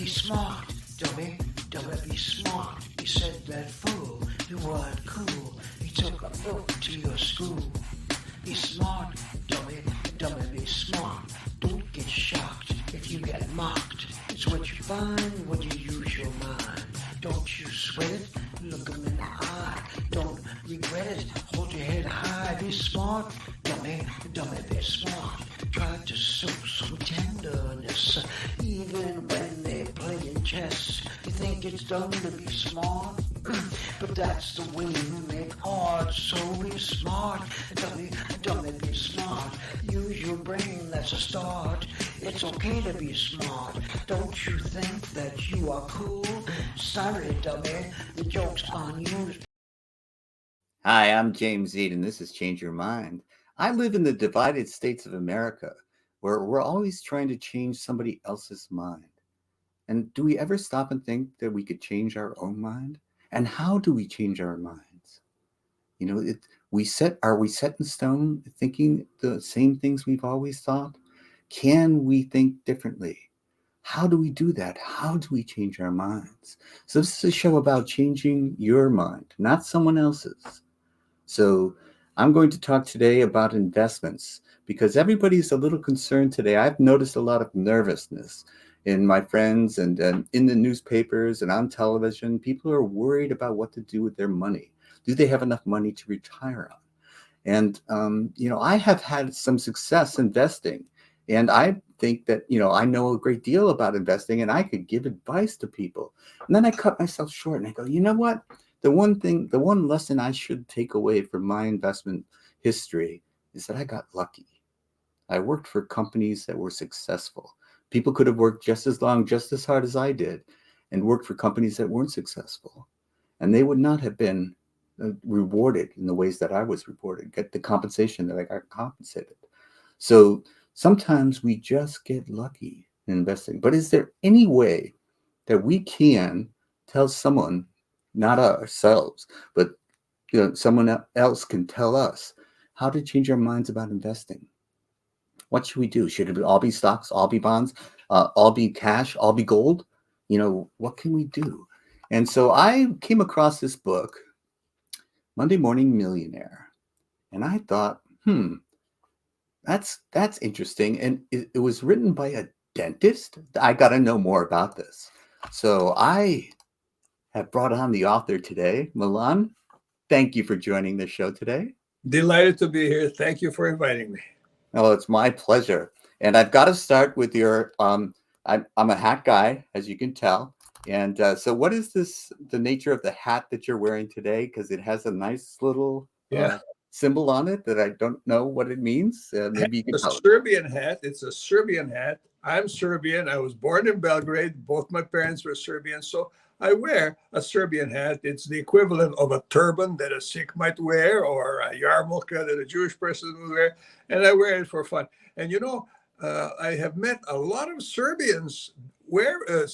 Be smart, dummy, dummy, be smart. He said that fool, you weren't cool. He took a book to your school. Be smart, dummy, dummy, be smart. Don't get shocked if you get mocked. It's what you find when you use your mind. Don't you sweat it, look 'em in the eye. Don't regret it, hold your head high. Be smart, dummy, dummy, be smart. Try to show some tenderness, even when they're playing chess. You think it's dumb to be smart? But that's the way you make art. So be smart, dummy, dummy, be smart. Use your brain, that's a start. It's okay to be smart. Don't you think that you are cool? Sorry, dummy, the joke's on you. Hi, I'm James Ead, and this is Change Your Mind. I live in the divided states of America, where we're always trying to change somebody else's mind. And do we ever stop and think that we could change our own mind? And how do we change our minds? You know, are we set in stone thinking the same things we've always thought? Can we think differently? How do we do that? How do we change our minds? So this is a show about changing your mind, not someone else's. So I'm going to talk today about investments because everybody's a little concerned today. I've noticed a lot of nervousness in my friends and in the newspapers and on television. People are worried about what to do with their money. Do they have enough money to retire on? And, I have had some success investing. And I think that, I know a great deal about investing and I could give advice to people. And then I cut myself short and I go, you know what? The one lesson I should take away from my investment history is that I got lucky. I worked for companies that were successful. People could have worked just as long, just as hard as I did, and worked for companies that weren't successful. And they would not have been rewarded in the ways that I was rewarded, get the compensation that I got compensated. So sometimes we just get lucky in investing. But is there any way that we can tell someone, not ourselves, but someone else can tell us how to change our minds about investing? What should we do? Should it all be stocks, all be bonds, all be cash, all be gold? What can we do? And so I came across this book, Monday Morning Millionaire, and I thought, that's interesting. And it was written by a dentist. I got to know more about this. So I have brought on the author today, Milan. Thank you for joining the show today. Delighted to be here. Thank you for inviting me. Oh, it's my pleasure. And I've got to start with your, I'm a hat guy, as you can tell. And so what is the nature of the hat that you're wearing today? Because it has a nice little symbol on it that I don't know what it means. Maybe you can tell. Serbian hat. It's a Serbian hat. I'm Serbian. I was born in Belgrade. Both my parents were Serbian. So I wear a Serbian hat. It's the equivalent of a turban that a Sikh might wear or a yarmulke that a Jewish person would wear. And I wear it for fun. And I have met a lot of Serbians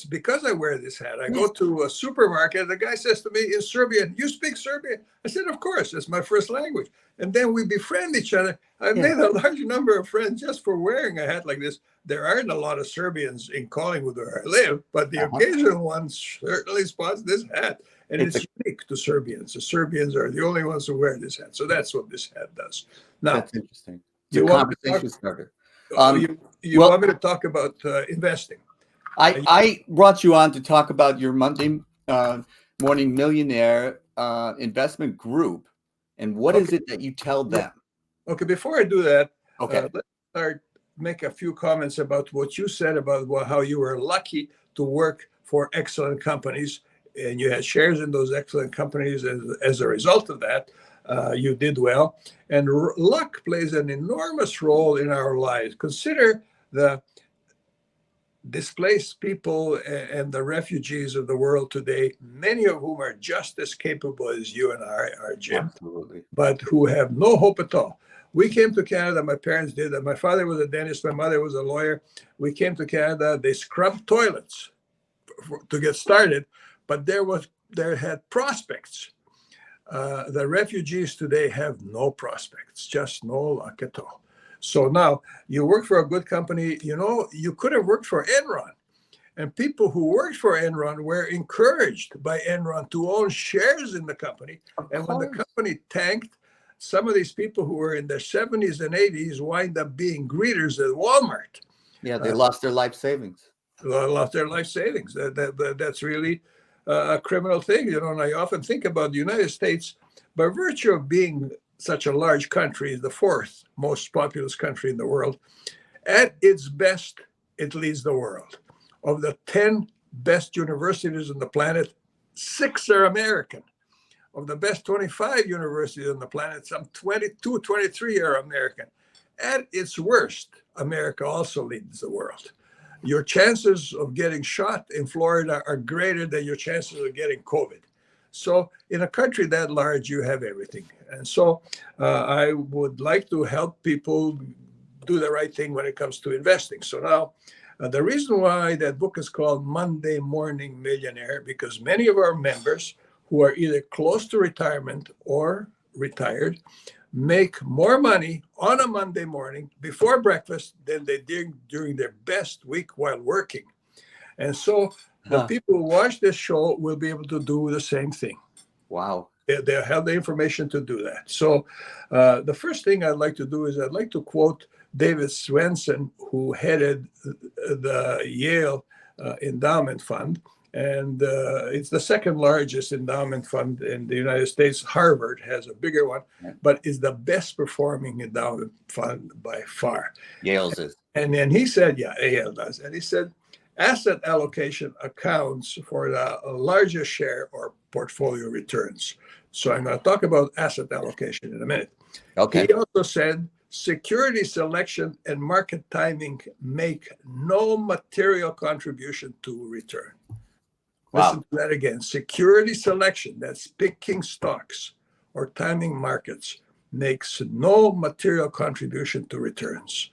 because I wear this hat. I go to a supermarket. The guy says to me in Serbian, "You speak Serbian?" I said, "Of course. It's my first language." And then we befriend each other. I've made a large number of friends just for wearing a hat like this. There aren't a lot of Serbians in Collingwood where I live, but the occasional one certainly spots this hat. And it's unique to Serbians. The Serbians are the only ones who wear this hat. So that's what this hat does. Now, that's interesting. It's a conversation starter. You want me to talk about investing? I brought you on to talk about your Monday Morning Millionaire investment group. And what is it that you tell them? Okay, before I do that, let's make a few comments about what you said about how you were lucky to work for excellent companies and you had shares in those excellent companies. As a result of that, you did well. And luck plays an enormous role in our lives. Consider the displaced people and the refugees of the world today, many of whom are just as capable as you and I are, Jim. Absolutely. But who have no hope at all. We came to Canada, my parents did. My father was a dentist, my mother was a lawyer. We came to Canada, they scrubbed toilets to get started, but there had prospects. The refugees today have no prospects, just no luck at all. So now you work for a good company. You could have worked for Enron. And people who worked for Enron were encouraged by Enron to own shares in the company. And when the company tanked, some of these people who were in their 70s and 80s wind up being greeters at Walmart. Yeah, they lost their life savings. Lost their life savings. That's really a criminal thing. And I often think about the United States, by virtue of being such a large country, the fourth most populous country in the world. At its best, it leads the world. Of the 10 best universities on the planet, 6 are American. Of the best 25 universities on the planet, some 22, 23 are American. At its worst, America also leads the world. Your chances of getting shot in Florida are greater than your chances of getting COVID. So in a country that large, you have everything. And so I would like to help people do the right thing when it comes to investing. So now, the reason why that book is called Monday Morning Millionaire, because many of our members who are either close to retirement or retired make more money on a Monday morning before breakfast than they did during their best week while working. And so the people who watch this show will be able to do the same thing. Wow. They'll have the information to do that. So the first thing I'd like to do is I'd like to quote David Swensen, who headed the Yale Endowment Fund. And it's the second largest endowment fund in the United States. Harvard has a bigger one, but is the best performing endowment fund by far. Yale's is. And then he said, yeah, Yale does. And he said, asset allocation accounts for the largest share or portfolio returns. So I'm going to talk about asset allocation in a minute. Okay. He also said, security selection and market timing make no material contribution to return. Wow. Listen to that again. Security selection, that's picking stocks or timing markets, makes no material contribution to returns.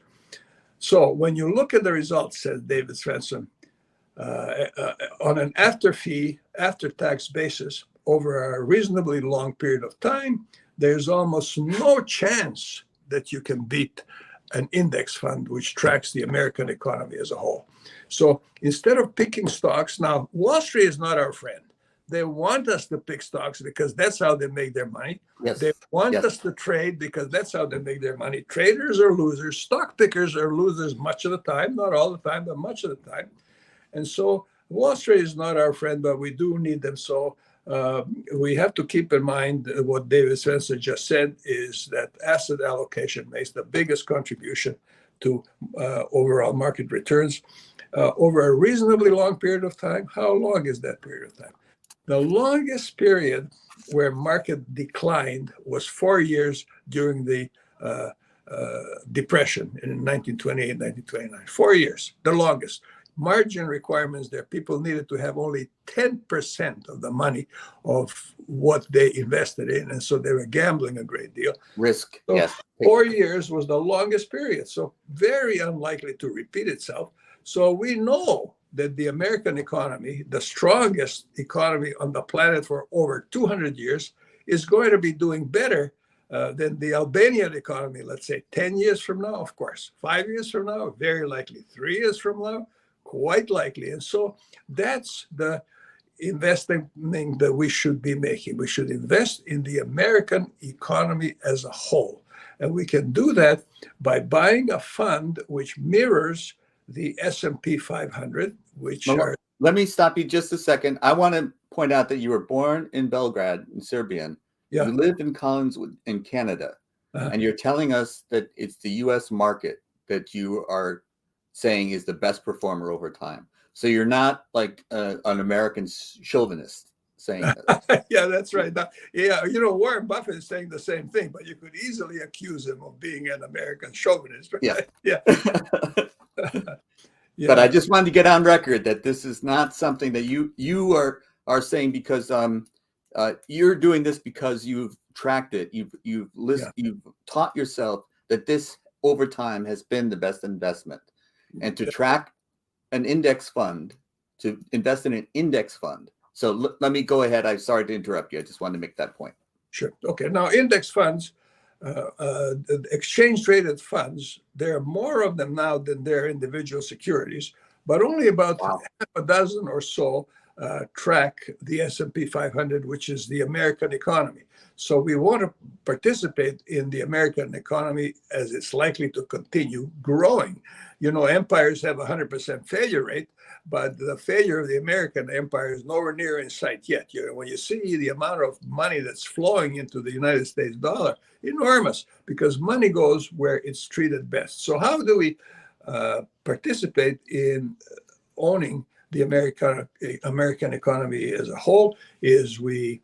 So when you look at the results, says David Svensson, on an after-tax basis over a reasonably long period of time, there's almost no chance that you can beat an index fund which tracks the American economy as a whole. So instead of picking stocks, now Wall Street is not our friend. They want us to pick stocks because that's how they make their money. Yes. They want us to trade because that's how they make their money. Traders are losers. Stock pickers are losers much of the time, not all the time, but much of the time. And so Wall Street is not our friend, but we do need them. So we have to keep in mind what David Spencer just said is that asset allocation makes the biggest contribution to overall market returns over a reasonably long period of time. How long is that period of time? The longest period where market declined was 4 years during the Depression in 1928, 1929. 4 years, the longest. Margin requirements there. People needed to have only 10% of the money of what they invested in. And so they were gambling a great deal. Risk, so yes. 4 years was the longest period. So very unlikely to repeat itself. So we know that the American economy, the strongest economy on the planet for over 200 years, is going to be doing better than the Albanian economy, let's say 10 years from now, of course. 5 years from now, very likely. 3 years from now, quite likely. And so that's the investing that we should be making. We should invest in the American economy as a whole. And we can do that by buying a fund which mirrors the S&P 500, which are... Let me stop you just a second. I want to point out that you were born in Belgrade, in Serbia. Yeah. You live in Collinswood in Canada. And you're telling us that it's the U.S. market that you are saying is the best performer over time. So you're not like an American chauvinist saying that. Yeah, that's right. Warren Buffett is saying the same thing, but you could easily accuse him of being an American chauvinist. Right? Yeah. Yeah. But I just wanted to get on record that this is not something that you are saying because you're doing this because you've tracked it. You've listened. Yeah. You've taught yourself that this over time has been the best investment. And to track an index fund, to invest in an index fund. So let me go ahead. I'm sorry to interrupt you. I just wanted to make that point. Sure. Okay. Now, index funds, exchange traded funds, there are more of them now than there are individual securities. but only about Wow. half a dozen or so track the S&P 500, which is the American economy. So we want to participate in the American economy as it's likely to continue growing. You know, empires have a 100% failure rate, but the failure of the American empire is nowhere near in sight yet. You know, when you see the amount of money that's flowing into the United States dollar, enormous, because money goes where it's treated best. So how do we participate in owning the American economy as a whole? Is we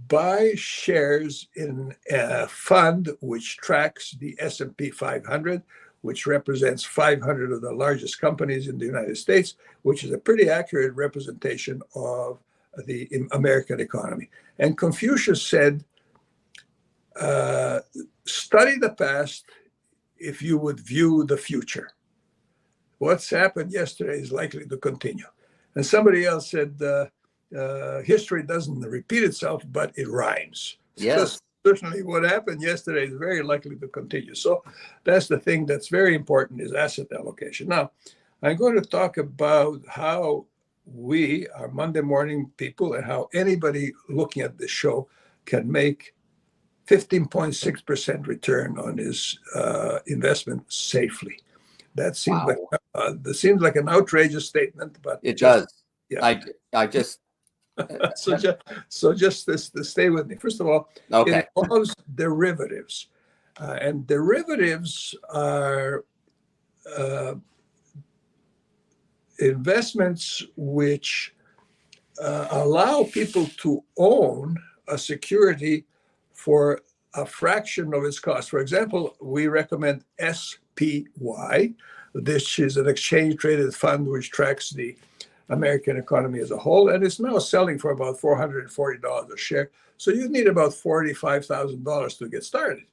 buy shares in a fund which tracks the S&P 500, which represents 500 of the largest companies in the United States, which is a pretty accurate representation of the American economy. And Confucius said, study the past if you would view the future. What's happened yesterday is likely to continue. And somebody else said, history doesn't repeat itself, but it rhymes. Yes. So certainly what happened yesterday is very likely to continue. So that's the thing that's very important, is asset allocation. Now, I'm going to talk about how we are Monday morning people and how anybody looking at this show can make 15.6% return on his investment safely. That seems like an outrageous statement, but it does. Yeah. I just so just this stay with me. First of all, okay. It involves derivatives, and derivatives are investments which allow people to own a security for a fraction of its cost. For example, we recommend SPY. This is an exchange-traded fund which tracks the American economy as a whole, and it's now selling for about $440 a share. So you need about $45,000 to get started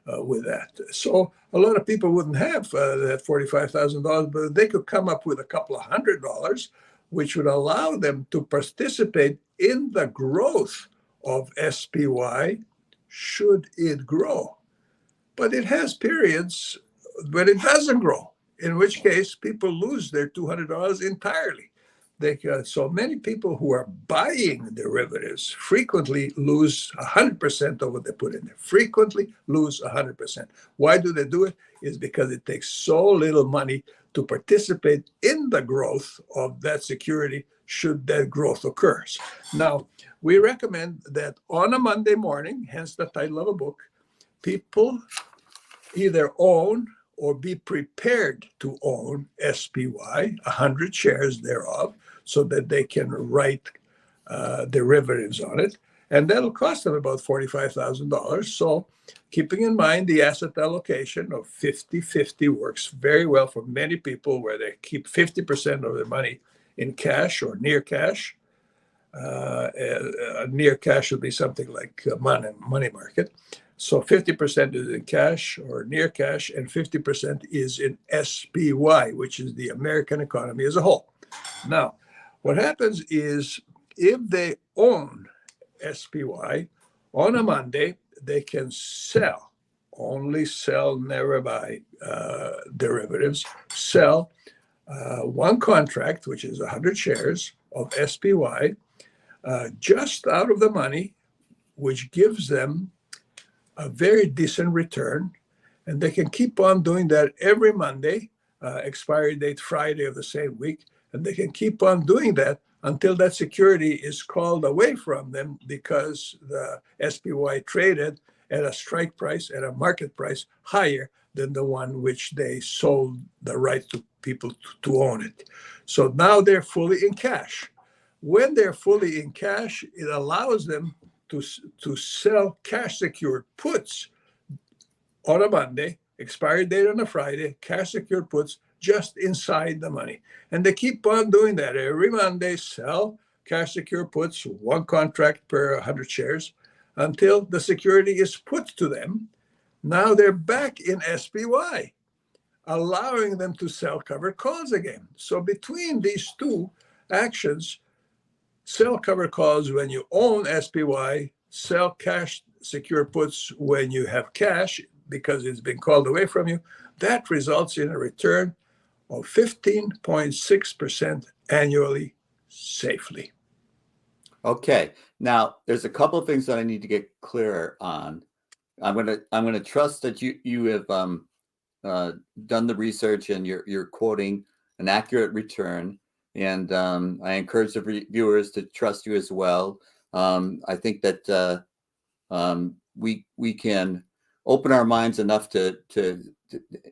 with that. So a lot of people wouldn't have that $45,000, but they could come up with a couple of $100, which would allow them to participate in the growth of SPY should it grow. But it has periods when it doesn't grow, in which case people lose their $200 entirely. So many people who are buying derivatives frequently lose 100% of what they put in there. Frequently lose 100%. Why do they do it? Is because it takes so little money to participate in the growth of that security should that growth occurs. Now, we recommend that on a Monday morning, hence the title of a book, people either own or be prepared to own SPY, 100 shares thereof, so that they can write derivatives on it. And that'll cost them about $45,000. So keeping in mind the asset allocation of 50-50 works very well for many people, where they keep 50% of their money in cash or near cash. Near cash would be something like money market. So 50% is in cash or near cash, and 50% is in SPY, which is the American economy as a whole. Now, what happens is if they own SPY on a Monday, they can sell, only sell, never buy derivatives, sell one contract, which is 100 shares of SPY, just out of the money, which gives them a very decent return. And they can keep on doing that every Monday, expiry date Friday of the same week. And they can keep on doing that until that security is called away from them because the SPY traded at a strike price, at a market price higher than the one which they sold the right to people to own it. So now they're fully in cash. When they're fully in cash, it allows them to sell cash secured puts on a Monday, expiry date on a Friday, cash secured puts just inside the money. And they keep on doing that. Every Monday, sell cash secured puts, one contract per 100 shares, until the security is put to them. Now they're back in SPY, allowing them to sell covered calls again. So between these two actions, sell covered calls when you own SPY, sell cash secure puts when you have cash because it's been called away from you, that results in a return of 15.6% annually safely. Okay. Now, there's a couple of things that I need to get clearer on. I'm gonna trust that you have done the research and you're quoting an accurate return, and I encourage the viewers to trust you as well. I think that we can open our minds enough to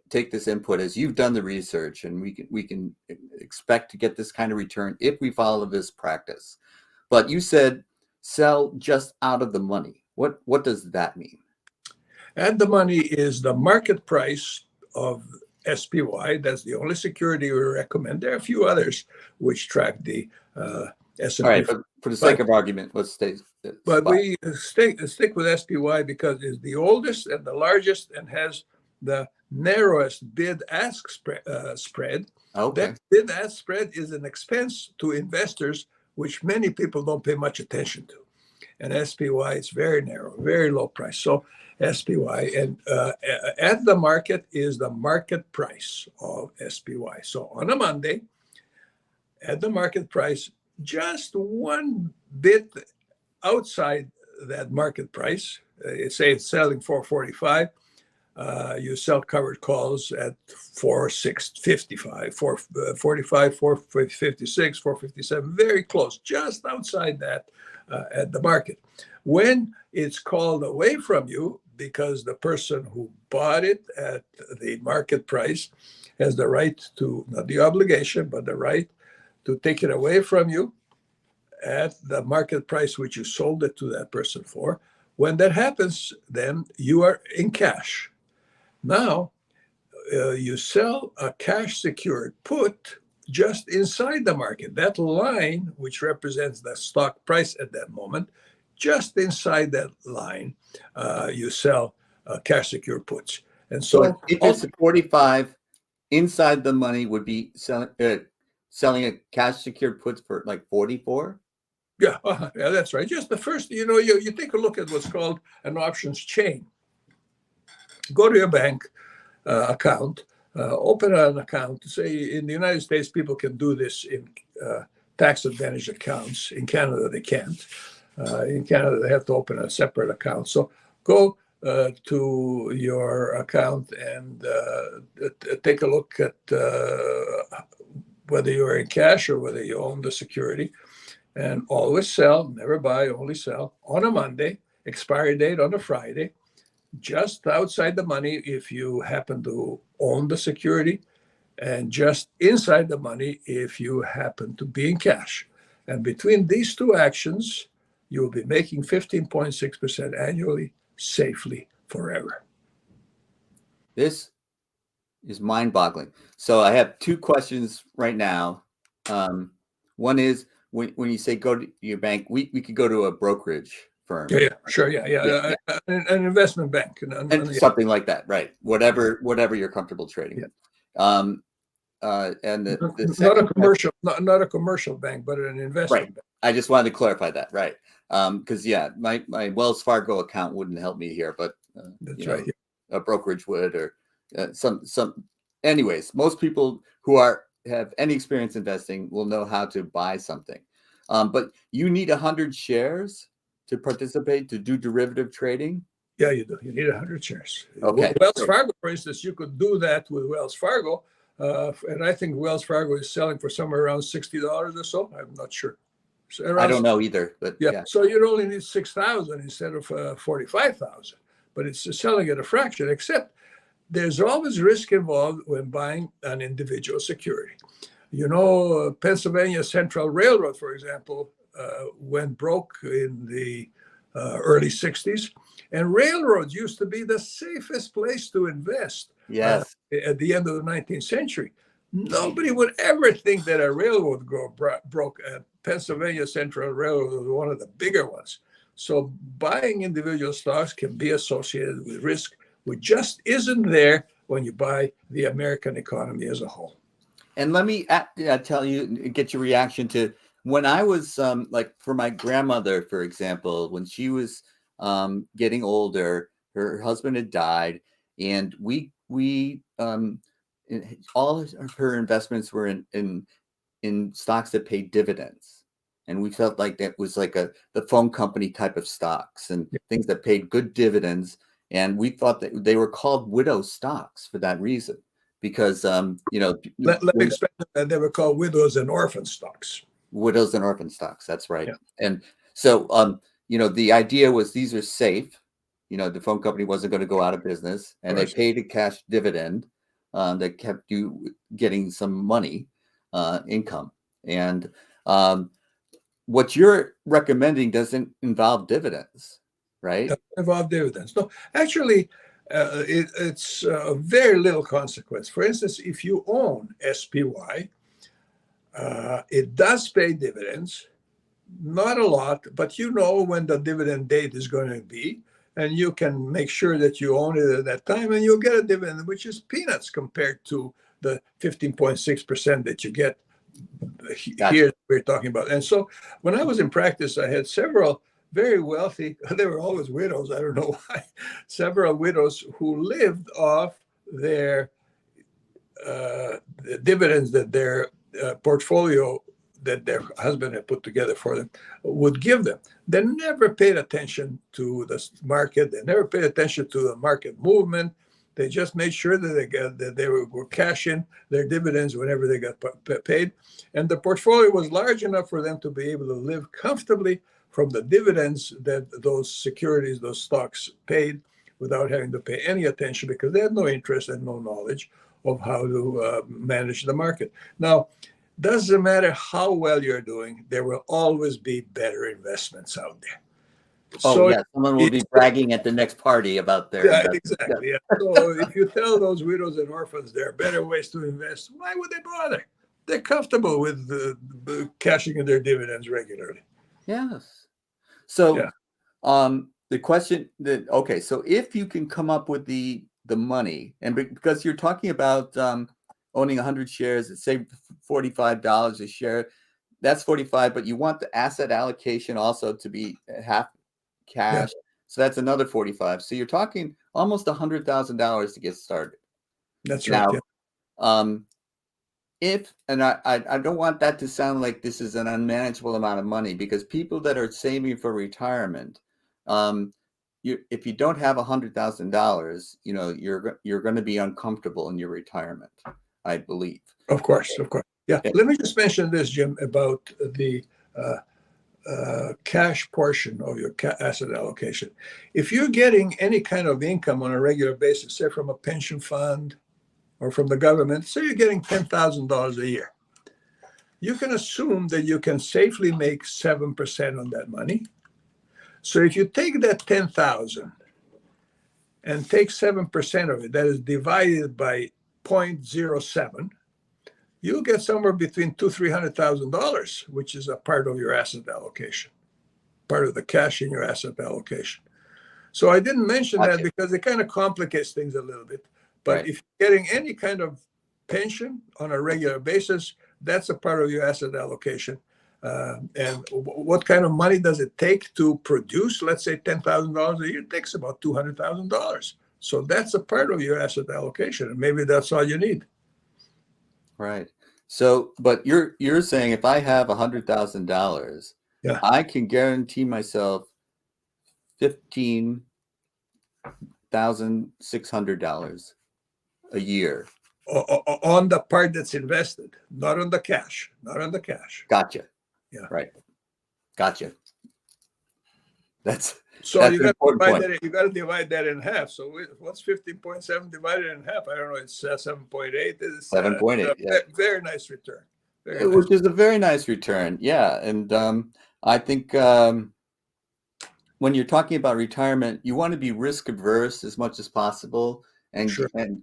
take this input as you've done the research, and we can expect to get this kind of return if we follow this practice. But you said sell just out of the money. What does that mean? And the money is the market price of SPY. That's the only security we recommend. There are a few others which track the S&P. All right, but for the sake of argument, let's stay. But we stick with SPY because it's the oldest and the largest and has the narrowest bid-ask spread. Okay. That bid-ask spread is an expense to investors, which many people don't pay much attention to. And SPY is very narrow, very low price. So SPY and at the market is the market price of SPY. So on a Monday, at the market price, just one bit outside that market price, say it's selling 445, you sell covered calls at 4,655, 445, 456, 457, very close, just outside that at the market. When it's called away from you because the person who bought it at the market price has the right to, not the obligation, but the right to take it away from you at the market price which you sold it to that person for. When that happens, then you are in cash. Now, you sell a cash secured put just inside the market. That line, which represents the stock price at that moment, just inside that line, you sell cash secured puts. And so if it's 45, inside the money would be selling a cash secured puts for like 44. Yeah, that's right. Just the first, you take a look at what's called an options chain. Go to your bank account, open an account. Say in the United States, people can do this in tax advantage accounts. In Canada, they can't. In Canada, they have to open a separate account. So go to your account and take a look at whether you're in cash or whether you own the security. And always sell, never buy, only sell on a Monday, expiry date on a Friday, just outside the money if you happen to own the security, and just inside the money if you happen to be in cash. And between these two actions, you will be making 15.6% annually, safely, forever. This is mind-boggling. So I have two questions right now. One is, when you say go to your bank, we could go to a brokerage firm. Yeah, sure, yeah. An investment bank. And something like that, right? Whatever you're comfortable trading. Yeah. And the not a commercial, not a commercial bank, but an investment bank. I just wanted to clarify that, right? Because my Wells Fargo account wouldn't help me here, but that's right. A brokerage would, or some. Anyways, most people who have any experience investing will know how to buy something, but you need 100 shares to participate, to do derivative trading. Yeah, you do. You need 100 shares. Okay. Wells Fargo, for instance, you could do that with Wells Fargo, and I think Wells Fargo is selling for somewhere around $60 or so. I'm not sure. So I don't know either, but yeah. So you'd only need 6,000 instead of 45,000, but it's selling at a fraction. Except there's always risk involved when buying an individual security. Pennsylvania Central Railroad, for example, went broke in the early 60s. And railroads used to be the safest place to invest. Yes. At the end of the 19th century. Nobody would ever think that a railroad would go broke. Pennsylvania Central Railroad was one of the bigger ones. So buying individual stocks can be associated with risk, which just isn't there when you buy the American economy as a whole. And let me tell you, get your reaction to when I was like, for my grandmother, for example, when she was getting older, her husband had died, and we all of her investments were in stocks that paid dividends. And we felt like that was like the phone company type of stocks and things that paid good dividends. And we thought that they were called widow stocks for that reason, because Let me explain that they were called widows and orphan stocks. Widows and orphan stocks. That's right. Yeah. And so the idea was these are safe. The phone company wasn't going to go out of business, and they paid a cash dividend that kept you getting some money, income. And what you're recommending doesn't involve dividends, right? Doesn't involve dividends. No, actually, it's very little consequence. For instance, if you own SPY, it does pay dividends, not a lot, but you know when the dividend date is going to be, and you can make sure that you own it at that time, and you'll get a dividend, which is peanuts compared to the 15.6% that you get here we're talking about. And so when I was in practice, I had several very wealthy, they were always widows, I don't know why, several widows who lived off their the dividends that their portfolio that their husband had put together for them would give them. They never paid attention to the market. They never paid attention to the market movement. They just made sure that they were cashing their dividends whenever they got paid. And the portfolio was large enough for them to be able to live comfortably from the dividends that those securities, those stocks paid, without having to pay any attention, because they had no interest and no knowledge of how to manage the market. Now, doesn't matter how well you're doing, there will always be better investments out there. So yeah, someone will be bragging at the next party about their investment. Exactly. Yeah. So if you tell those widows and orphans there are better ways to invest, why would they bother? They're comfortable with cashing in their dividends regularly. Yes. So the question so if you can come up with the money, and because you're talking about owning 100 shares at say $45 a share, that's 45, but you want the asset allocation also to be half cash. So that's another 45. So you're talking almost $100,000 to get started. That's right. Now, I don't want that to sound like this is an unmanageable amount of money, because people that are saving for retirement, if you don't have $100,000, you're going to be uncomfortable in your retirement, I believe. Of course. Yeah. Let me just mention this, Jim, about the cash portion of your asset allocation. If you're getting any kind of income on a regular basis, say from a pension fund or from the government, say you're getting $10,000 a year, you can assume that you can safely make 7% on that money. So if you take that 10,000 and take 7% of it, that is divided by 0.07, you'll get somewhere between $200,000-$300,000, which is a part of your asset allocation, part of the cash in your asset allocation. So I didn't mention that because it kind of complicates things a little bit. But if you're getting any kind of pension on a regular basis, that's a part of your asset allocation. And what kind of money does it take to produce, let's say, $10,000 a year? It takes about $200,000. So that's a part of your asset allocation, and maybe that's all you need. Right. So, but you're saying if I have $100,000, I can guarantee myself $15,600 a year on the part that's invested, not on the cash. Gotcha. Yeah. Right. Gotcha. So you got to divide that in half. So what's 15.7 divided in half? I don't know. It's 7.8. It's 7.8. Very nice return. Which is a very nice return. Yeah. And I think when you're talking about retirement, you want to be risk averse as much as possible and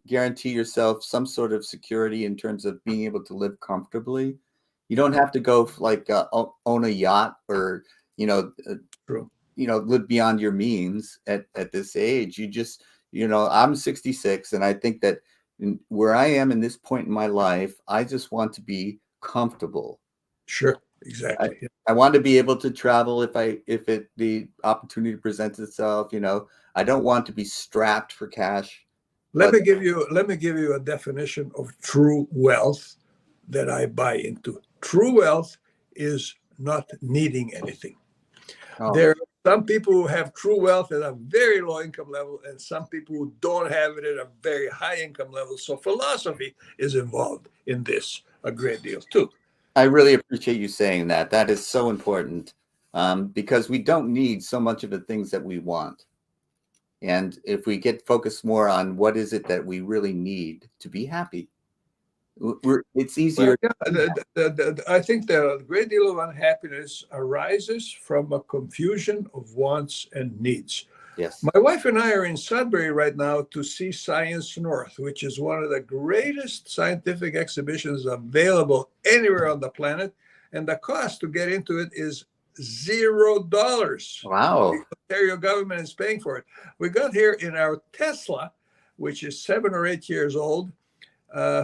guarantee yourself some sort of security in terms of being able to live comfortably. You don't have to go own a yacht or, live beyond your means at this age. You just, I'm 66, and I think that where I am in this point in my life, I just want to be comfortable. Sure, exactly. I want to be able to travel if the opportunity presents itself. I don't want to be strapped for cash Let me give you a definition of true wealth that I buy into. True wealth is not needing anything. Oh, There are some people who have true wealth at a very low income level, and some people who don't have it at a very high income level. So philosophy is involved in this a great deal too. I really appreciate you saying that. That is so important, because we don't need so much of the things that we want. And if we get focused more on what is it that we really need to be happy, it's Well, easier. yeah, I think the great deal of unhappiness arises from a confusion of wants and needs. Yes. My wife and I are in Sudbury right now to see Science North, which is one of the greatest scientific exhibitions available anywhere on the planet. And the cost to get into it is $0. Wow. The Ontario government is paying for it. We got here in our Tesla, which is 7 or 8 years old,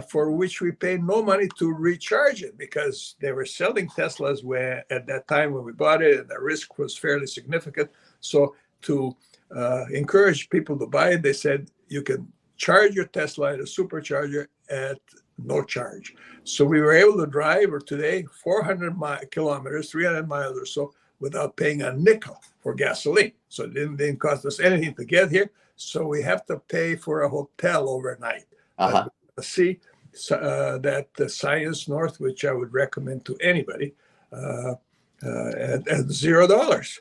for which we paid no money to recharge it because they were selling Teslas at that time when we bought it, and the risk was fairly significant. So to encourage people to buy it, they said you can charge your Tesla at a supercharger at no charge. So we were able to drive today 400 kilometers, 300 miles or so, without paying a nickel for gasoline. So it didn't cost us anything to get here. So we have to pay for a hotel overnight. Uh-huh. See that the Science North, which I would recommend to anybody, at $0.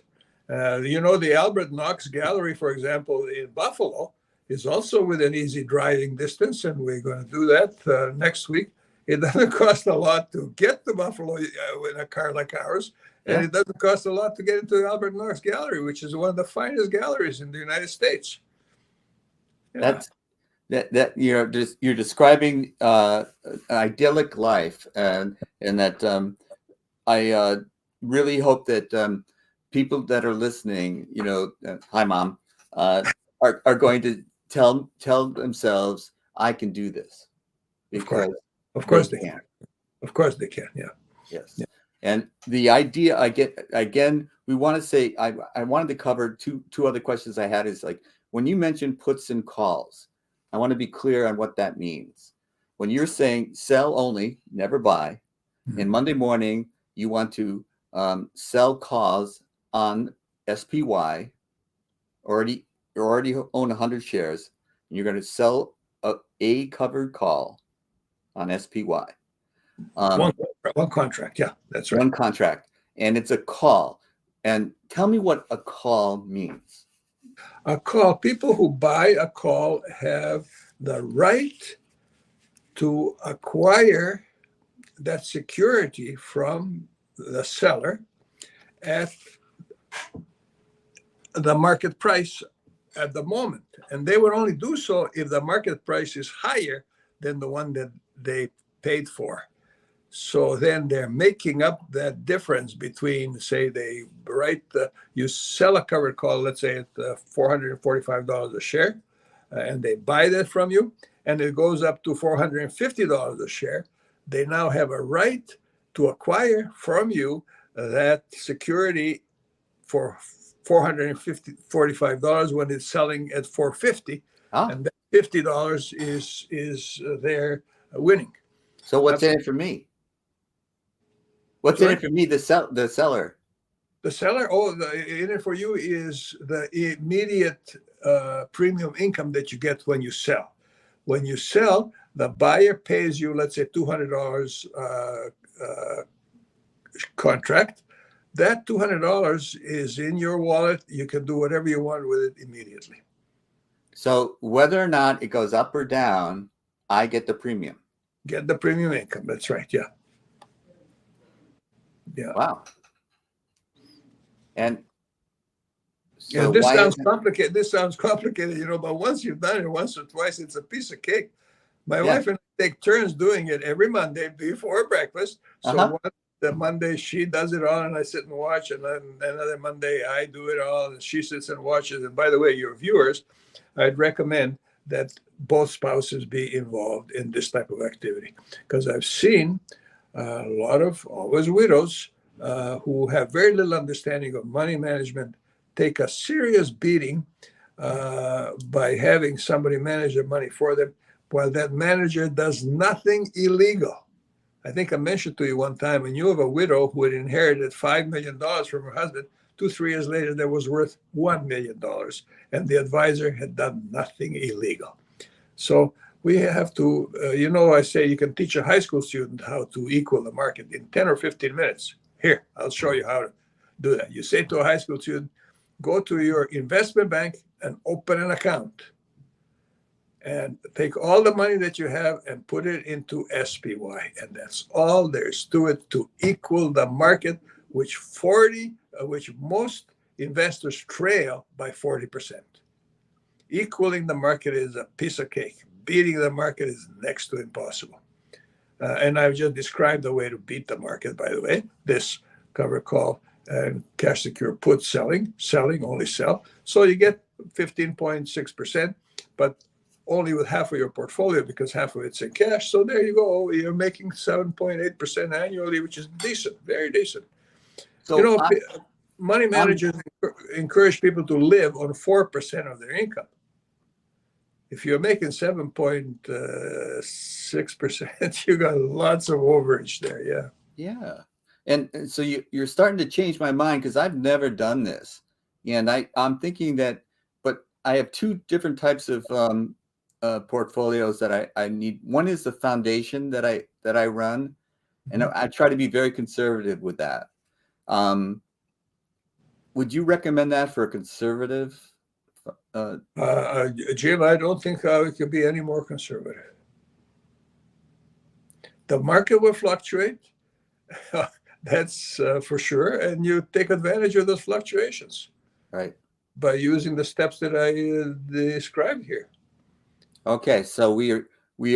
The Albert Knox Gallery, for example, in Buffalo, is also within easy driving distance, and we're going to do that next week. It doesn't cost a lot to get to Buffalo in a car like ours, and it doesn't cost a lot to get into the Albert Knox Gallery, which is one of the finest galleries in the United States. Yeah. You're describing an idyllic life, and that I really hope that people that are listening, hi mom, are going to tell themselves, I can do this, because of course they can. Of course they can. Yeah. Yes. Yeah. And the idea we want to say, I wanted to cover two other questions I had is like, when you mentioned puts and calls, I want to be clear on what that means. When you're saying sell only, never buy, and Monday morning you want to sell calls on SPY, you already own 100 shares, and you're going to sell a covered call on SPY. One contract. Yeah, that's right. One contract. And it's a call. And tell me what a call means. A call, people who buy a call have the right to acquire that security from the seller at the market price at the moment. And they would only do so if the market price is higher than the one that they paid for. So then they're making up that difference between, say, you sell a covered call, let's say at $445 a share, and they buy that from you, and it goes up to $450 a share. They now have a right to acquire from you that security for $445 when it's selling at $450, and that $50 is their winning. So what's in it for me? What's in it for me, the seller? The seller, in it for you is the immediate premium income that you get when you sell. When you sell, the buyer pays you, let's say, $200 contract. That $200 is in your wallet. You can do whatever you want with it immediately. So whether or not it goes up or down, I get the premium. Get the premium income. That's right. Yeah. Yeah. Wow. And so this sounds complicated. This sounds complicated, but once you've done it once or twice, it's a piece of cake. My wife and I take turns doing it every Monday before breakfast. So the Monday she does it all, and I sit and watch, and then another Monday I do it all, and she sits and watches. And by the way, your viewers, I'd recommend that both spouses be involved in this type of activity, because I've seen a lot of always widows who have very little understanding of money management take a serious beating by having somebody manage their money for them, while that manager does nothing illegal. I think I mentioned to you one time, when you have a widow who had inherited $5 million from her husband, 2, 3 years later, that was worth $1 million. And the advisor had done nothing illegal. So we have to, I say you can teach a high school student how to equal the market in 10 or 15 minutes. Here, I'll show you how to do that. You say to a high school student, go to your investment bank and open an account. And take all the money that you have and put it into SPY. And that's all there's to it, to equal the market, which most investors trail by 40%. Equaling the market is a piece of cake. Beating the market is next to impossible. And I've just described the way to beat the market, by the way. This cover call and cash secure put selling, only sell. So you get 15.6%, but only with half of your portfolio, because half of it's in cash. So there you go. You're making 7.8% annually, which is decent, very decent. So money managers encourage people to live on 4% of their income. If you're making 7.6%, you got lots of overage there. Yeah. Yeah. And so you're starting to change my mind, because I've never done this. And I'm thinking that, but I have two different types of portfolios that I need. One is the foundation that I run, and I try to be very conservative with that. Would you recommend that for a conservative? Jim, I don't think it could be any more conservative. The market will fluctuate. That's for sure. And you take advantage of those fluctuations. Right. By using the steps that I described here. Okay, so we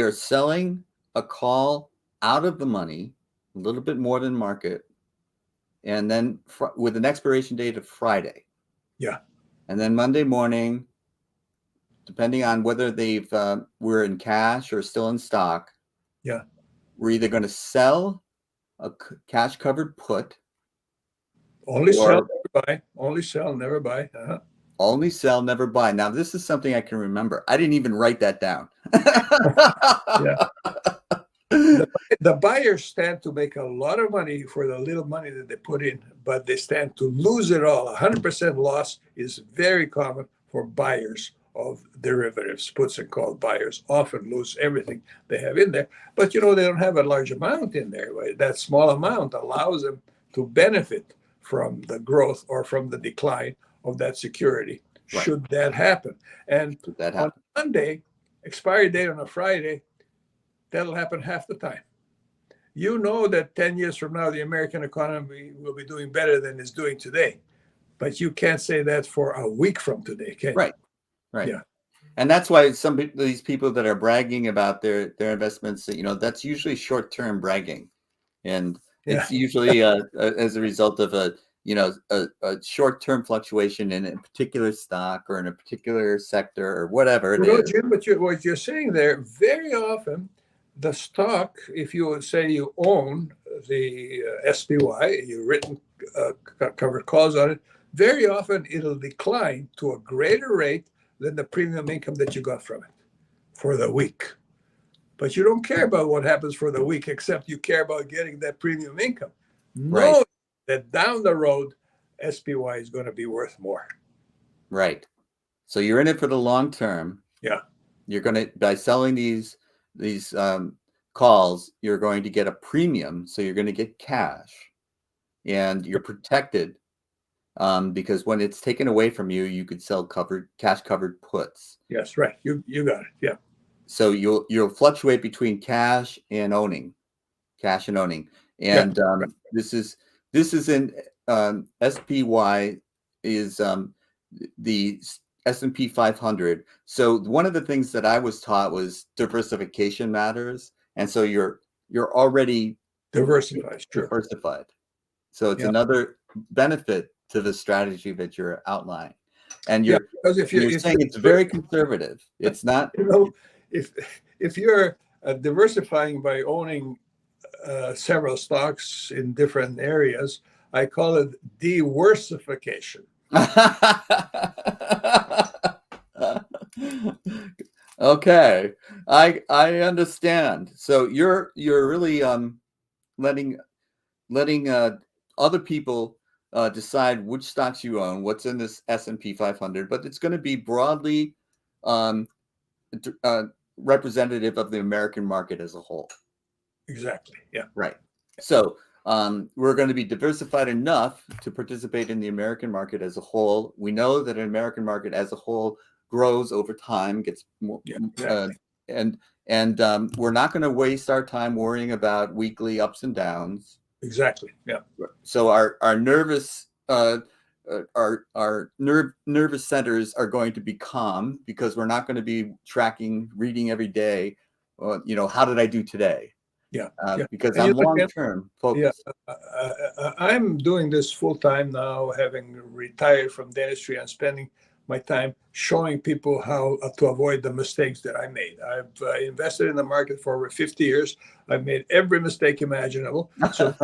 are selling a call out of the money, a little bit more than market, and then with an expiration date of Friday. Yeah. And then Monday morning, depending on whether we're in cash or still in stock. Yeah. We're either going to sell a cash covered put. Only sell, never buy. Only sell, never buy. Uh-huh. Only sell, never buy. Now, this is something I can remember. I didn't even write that down. Yeah. The buyers stand to make a lot of money for the little money that they put in, but they stand to lose it all. 100% loss is very common for buyers of derivatives. Puts and call buyers often lose everything they have in there, but they don't have a large amount in there. That small amount allows them to benefit from the growth or from the decline of that security, right, should that happen. And on Monday, expiry date on a Friday, that'll happen half the time. You know that 10 years from now, the American economy will be doing better than it's doing today. But you can't say that for a week from today, can you? Right. Right. Yeah. And that's why some of these people that are bragging about their investments, that's usually short-term bragging. And it's usually as a result of a short-term fluctuation in a particular stock or in a particular sector or whatever it is. Jim, but what you're saying there, very often the stock, if you say you own the SPY, you've written covered calls on it, very often it'll decline to a greater rate than the premium income that you got from it for the week. But you don't care about what happens for the week, except you care about getting that premium income. Right. Knowing that down the road, SPY is going to be worth more. Right. So you're in it for the long term. Yeah. You're going to, by selling these calls, you're going to get a premium. So you're going to get cash, and you're protected because when it's taken away from you, you could sell cash covered puts. Yes, right. You got it. Yeah. So you'll fluctuate between cash and owning. And right. This is in SPY is the S&P 500. So one of the things that I was taught was diversification matters, and so you're already diversified. So it's another benefit to the strategy that you're outlining. And you're saying it's very conservative. It's not. If you're diversifying by owning several stocks in different areas, I call it diversification. Okay, I understand. So you're really letting other people decide which stocks you own, what's in this S&P 500, but it's going to be broadly um, representative of the American market as a whole. Exactly. Yeah. Right. So we're going to be diversified enough to participate in the American market as a whole. We know that an American market as a whole grows over time, gets more, Yeah. Exactly. and we're not going to waste our time worrying about weekly ups and downs. Exactly. Yeah. So our nervous our nervous centers are going to be calm because we're not going to be reading every day. How did I do today? Yeah. Because And I'm look, long-term yeah, focused. I'm doing this full time now, having retired from dentistry and spending my time showing people how to avoid the mistakes that I made. I've invested in the market for over 50 years. I've made every mistake imaginable, so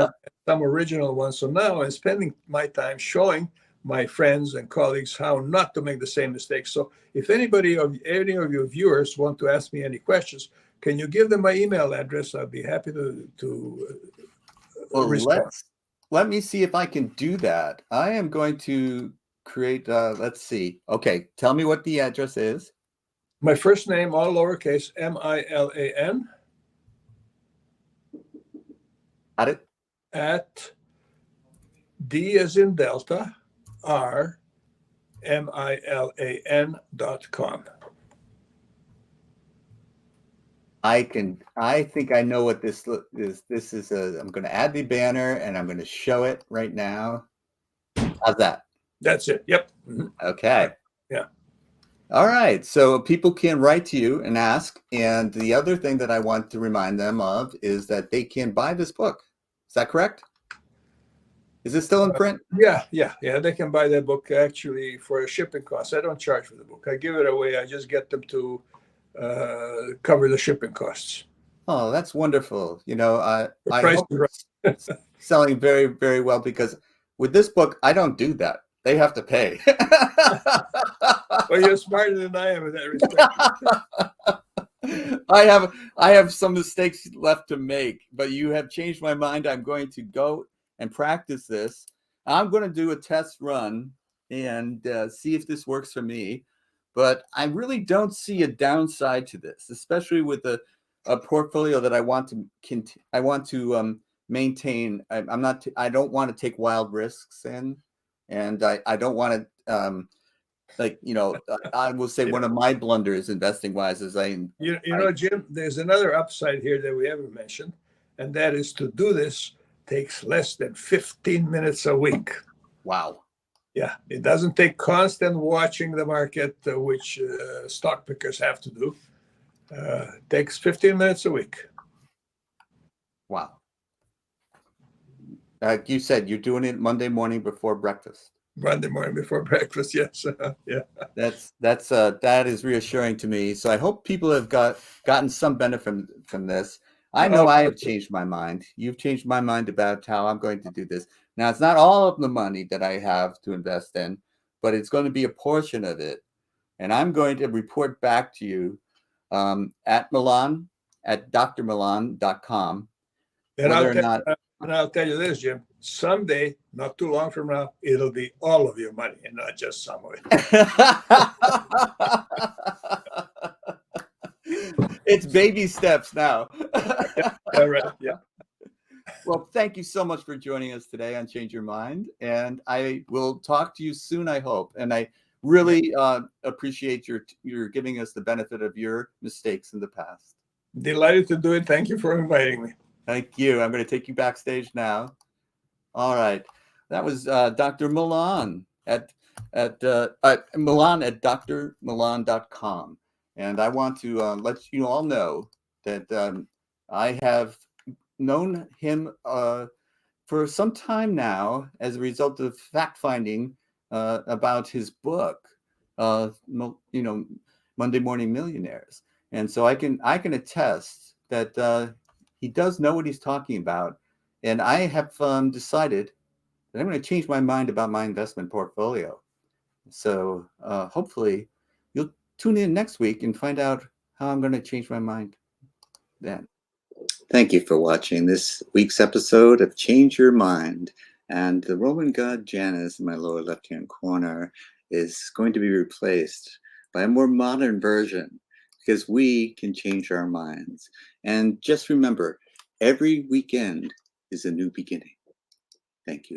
some original ones. So now I'm spending my time showing my friends and colleagues how not to make the same mistakes. So if any of your viewers want to ask me any questions, can you give them my email address? I'd be happy to Well, respond. let me see if I can do that. I am going to create. Let's see. Okay, tell me what the address is. My first name, all lowercase, Milan, Got it. at D as in Delta, R, Milan.com. I think I know what this is. This is I'm going to add the banner and I'm going to show it right now. How's that? That's it. Yep. Mhm. Okay. Yeah. All right. So people can write to you and ask. And the other thing that I want to remind them of is that they can buy this book. Is that correct? Is it still in print? Yeah. They can buy that book actually for a shipping cost. I don't charge for the book. I give it away. I just get them to cover the shipping costs. Oh, that's wonderful. The I price hope is right. it's selling very, very well because with this book, I don't do that. They have to pay. Well, you're smarter than I am in that respect. I have some mistakes left to make, but you have changed my mind. I'm going to go and practice this. I'm going to do a test run and see if this works for me. But I really don't see a downside to this, especially with a portfolio that I want to maintain. I don't want to take wild risks in, and I don't want to. I will say one of my blunders investing wise is Jim, there's another upside here that we haven't mentioned, and that is to do this takes less than 15 minutes a week. wow. Yeah, it doesn't take constant watching the market, which stock pickers have to do. Takes 15 minutes a week. Wow. You said you're doing it Monday morning before breakfast. Monday morning before breakfast, yes. Yeah. That is reassuring to me. So I hope people have gotten some benefit from this. I know I have changed my mind. You've changed my mind about how I'm going to do this. Now it's not all of the money that I have to invest in, but it's going to be a portion of it. And I'm going to report back to you at drmilan.com And whether or not I'll tell you this, Jim. Someday, not too long from now, it'll be all of your money and not just some of it. It's baby steps now. Yeah, right. Yeah. Well, thank you so much for joining us today on Change Your Mind. And I will talk to you soon, I hope. And I really appreciate your giving us the benefit of your mistakes in the past. Delighted to do it. Thank you for inviting me. Thank you. I'm going to take you backstage now. All right. That was Dr. Milan at Milan at drmilan.com. And I want to let you all know that I have known him for some time now as a result of fact finding about his book, Monday Morning Millionaires. And so I can attest that he does know what he's talking about. And I have decided that I'm going to change my mind about my investment portfolio. So hopefully you'll Tune in next week and find out how I'm going to change my mind then. Thank you for watching this week's episode of Change Your Mind. And the Roman god Janus in my lower left-hand corner is going to be replaced by a more modern version because we can change our minds. And just remember, every weekend is a new beginning. Thank you.